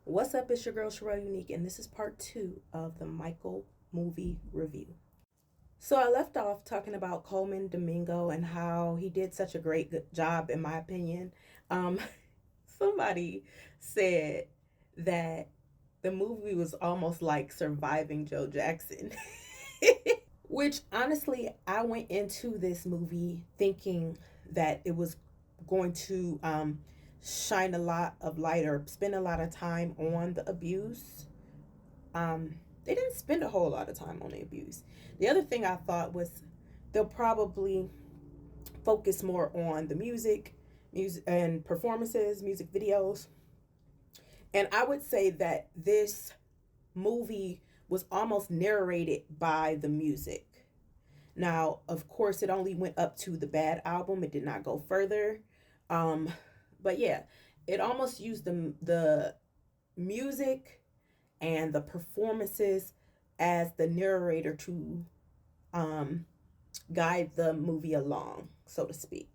What's up? It's your girl Sherelle Unique, and this is part two of the Michael movie review. So I left off talking about Coleman Domingo and how he did such a great job, in my opinion. Um, Somebody said that the movie was almost like surviving Joe Jackson. Which honestly, I went into this movie thinking that it was going to shine a lot of light or spend a lot of time on the abuse. Um, they didn't spend a whole lot of time on the abuse. The other thing I thought was they'll probably focus more on the music and performances, music videos. And I would say that this movie was almost narrated by the music. Now, of course, it only went up to the Bad album. It did not go further. Um, but yeah, it almost used the music and the performances as the narrator to um, guide the movie along, so to speak.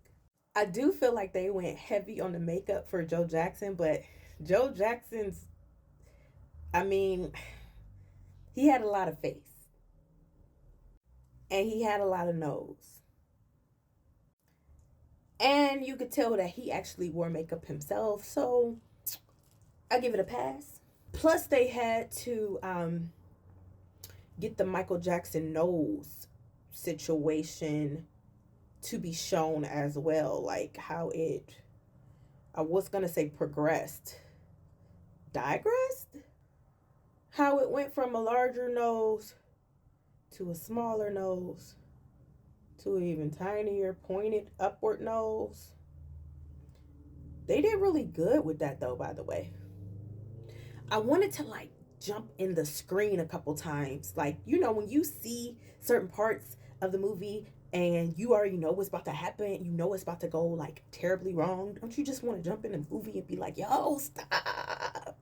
I do feel like they went heavy on the makeup for Joe Jackson, but Joe Jackson's, I mean, he had a lot of face and he had a lot of nose. And you could tell that he actually wore makeup himself, so I give it a pass. Plus, they had to get the Michael Jackson nose situation to be shown as well, like how it, I was gonna say progressed, digressed, how it went from a larger nose to a smaller nose to an even tinier pointed upward nose. They did really good with that though, by the way. I wanted to like jump in the screen a couple times. Like, you know, when you see certain parts of the movie and you already know what's about to happen, you know it's about to go like terribly wrong, don't you just want to jump in the movie and be like, yo, stop?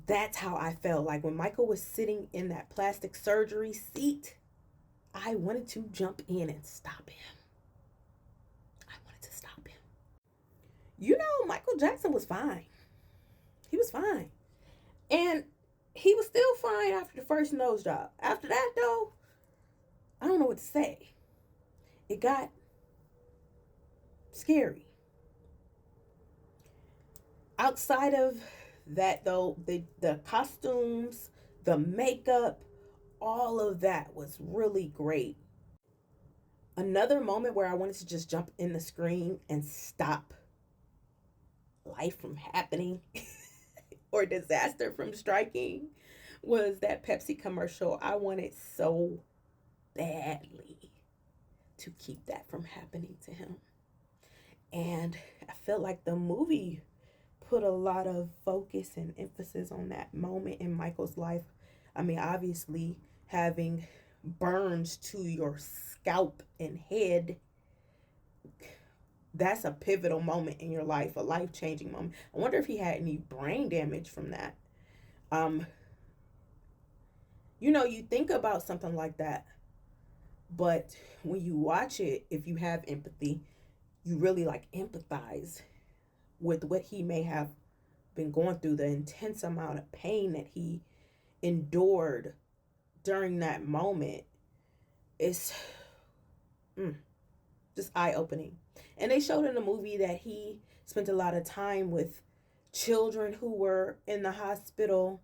That's how I felt. Like when Michael was sitting in that plastic surgery seat, I wanted to jump in and stop him. I wanted to stop him. You know, Michael Jackson was fine. He was fine. And he was still fine after the first nose job. After that, though, I don't know what to say. It got scary. Outside of that, though, the costumes, the makeup, all of that was really great. Another moment where I wanted to just jump in the screen and stop life from happening or disaster from striking was that Pepsi commercial. I wanted so badly to keep that from happening to him. And I felt like the movie put a lot of focus and emphasis on that moment in Michael's life. I mean, obviously, having burns to your scalp and head, that's a pivotal moment in your life, a life changing moment. I wonder if he had any brain damage from that. Um, you know, you think about something like that, but when you watch it, if you have empathy, you really like empathize with what he may have been going through, the intense amount of pain that he endured during that moment. It's just eye opening. And they showed in the movie that he spent a lot of time with children who were in the hospital,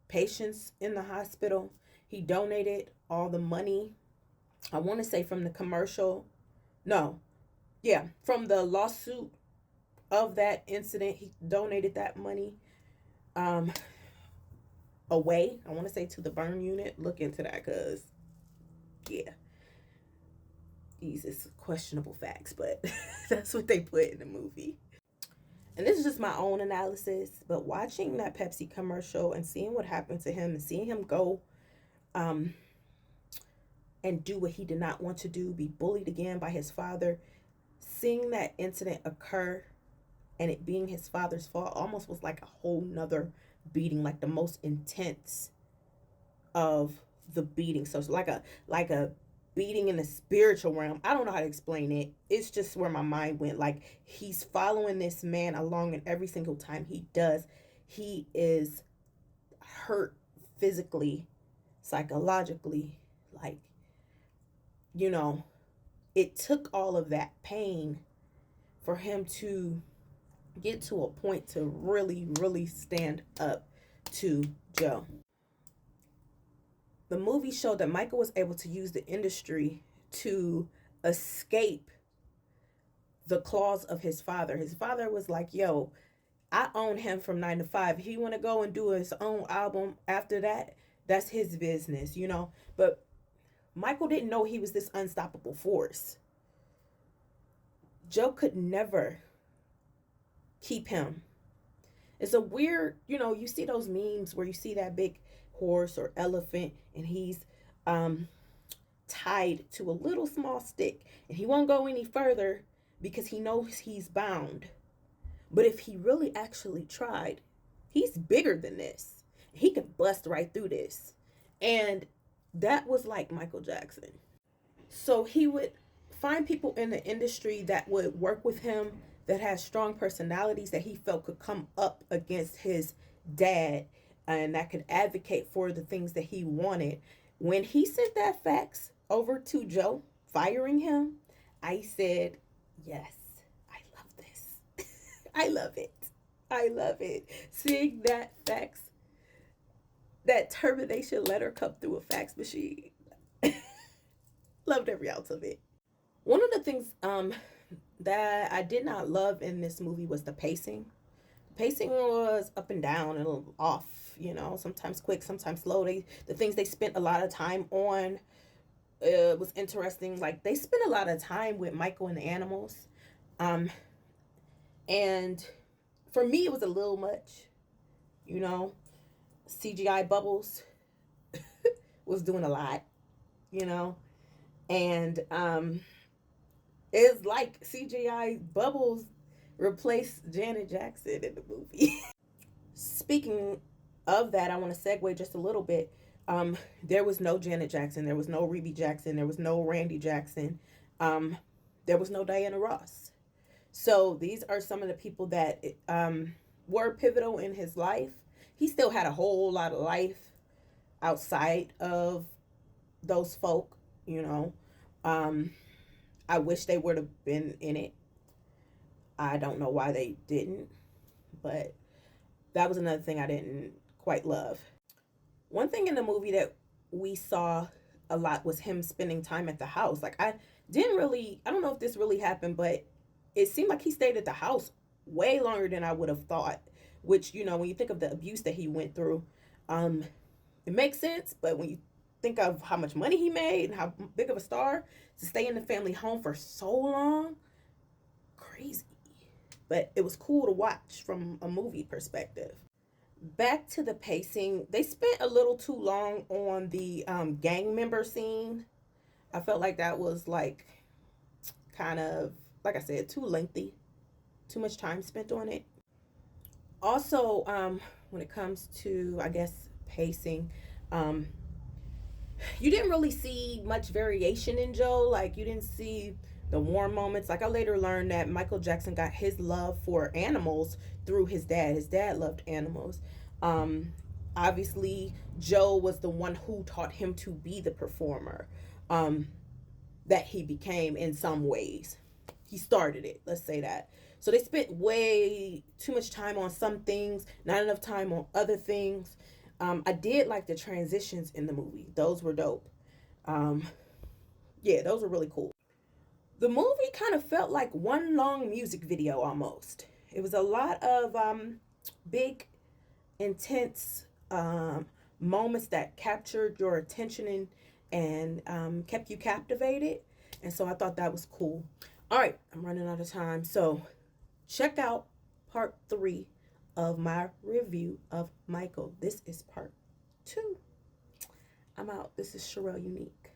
patients in the hospital. He donated all the money, I want to say from the commercial. No, yeah, from the lawsuit of that incident, he donated that money um, away. I want to say to the burn unit. Look into that, cause yeah, these is questionable facts, but that's what they put in the movie. And this is just my own analysis, but watching that Pepsi commercial and seeing what happened to him and seeing him go um, and do what he did not want to do, be bullied again by his father, seeing that incident occur and it being his father's fault almost was like a whole nother beating, like the most intense of the beating. So it's like a beating in the spiritual realm. I don't know how to explain it. It's just where my mind went. Like he's following this man along, and every single time he does, he is hurt physically, psychologically. Like, you know, it took all of that pain for him to get to a point to really, really stand up to Joe. The movie showed that Michael was able to use the industry to escape the claws of his father. His father was like, yo, I own him from 9 to 5. If he want to go and do his own album after that, that's his business, you know. But Michael didn't know he was this unstoppable force. Joe could never keep him. It's a weird, you know, you see those memes where you see that big horse or elephant and he's tied to a little small stick and he won't go any further because he knows he's bound. But if he really actually tried, he's bigger than this. He could bust right through this. And that was like Michael Jackson. So he would find people in the industry that would work with him, that has strong personalities that he felt could come up against his dad and that could advocate for the things that he wanted. When he sent that fax over to Joe, firing him, I said, yes, I love this. I love it. I love it. Seeing that fax, that termination letter come through a fax machine. Loved every ounce of it. One of the things that I did not love in this movie was the pacing. The pacing was up and down and off, you know, sometimes quick, sometimes slow. The things they spent a lot of time on was interesting. Like, they spent a lot of time with Michael and the animals. And for me, it was a little much, you know. CGI Bubbles was doing a lot, you know. And it's like CGI Bubbles replaced Janet Jackson in the movie. Speaking of that, I want to segue just a little bit. There was no Janet Jackson. There was no Rebe Jackson. There was no Randy Jackson. There was no Diana Ross. So these are some of the people that were pivotal in his life. He still had a whole lot of life outside of those folk, you know. I wish they would have been in it. I don't know why they didn't, but that was another thing I didn't quite love. One thing in the movie that we saw a lot was him spending time at the house. Like, I don't know if this really happened, but it seemed like he stayed at the house way longer than I would have thought, which, you know, when you think of the abuse that he went through, it makes sense. But when you think of how much money he made and how big of a star, to stay in the family home for so long, crazy. But it was cool to watch from a movie perspective. Back to the pacing, they spent a little too long on the gang member scene. I felt like that was like kind of, like I said, too lengthy, too much time spent on it. Also, when it comes to, I guess, pacing, you didn't really see much variation in Joe. Like, you didn't see the warm moments. Like, I later learned that Michael Jackson got his love for animals through his dad. His dad loved animals. Obviously, Joe was the one who taught him to be the performer that he became in some ways. He started it, let's say that. So they spent way too much time on some things, not enough time on other things. I did like the transitions in the movie. Those were dope. Yeah, those were really cool. The movie kind of felt like one long music video almost. It was a lot of big, intense moments that captured your attention and kept you captivated. And so I thought that was cool. All right, I'm running out of time. So check out part 3 of my review of Michael. This is part 2. I'm out. This is Sherelle Unique.